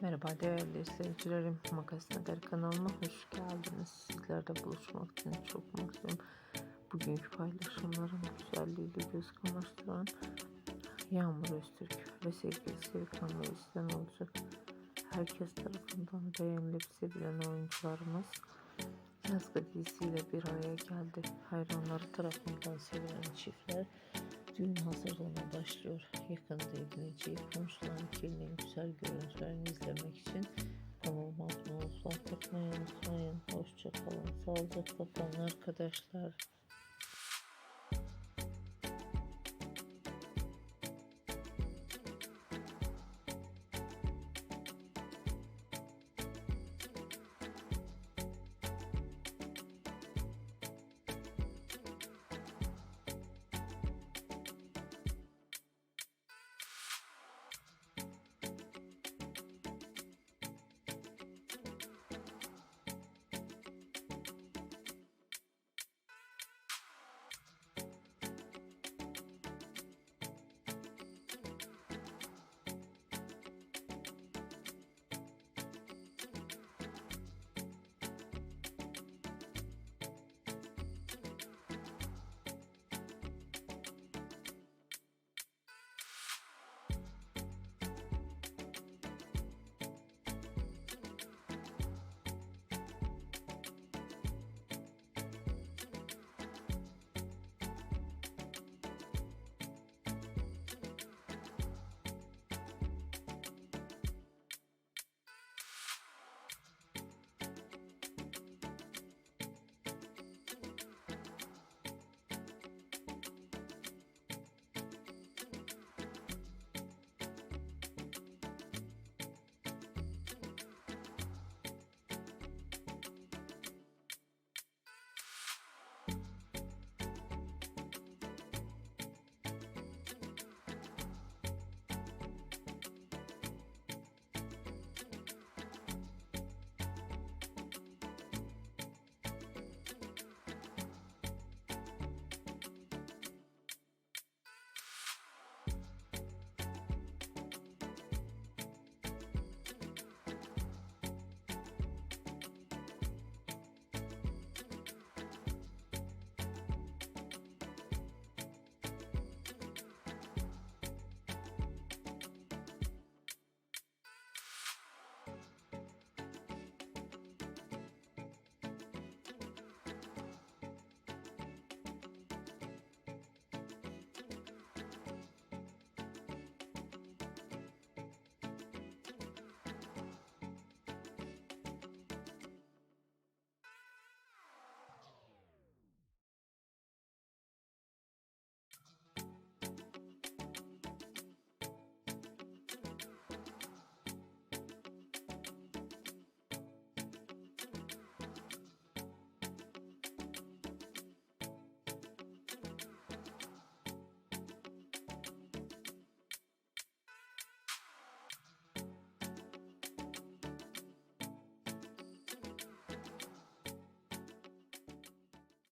Merhaba değerli izleyicilerim, Makasına Gari kanalıma hoş geldiniz. Sizlerle buluşmak için çok mutluyum. Bugünkü paylaşımlarım güzelliğiyle göz kamaştıran Yağmur Öztürk ve sevgilisi Erkan ve Yağmur olacak. Herkes tarafından beğenilip sevilen oyuncularımız yazgı dizisiyle bir araya geldi. Hayranları tarafından sevilen çiftler düğün hazırlığına başlıyor. Yakında evleneceği komşuların kirliliğin güzel görüntülerini izlemek için kanalıma abone olmayı unutmayın. Hoşça kalın, sağlıcakla kalın arkadaşlar.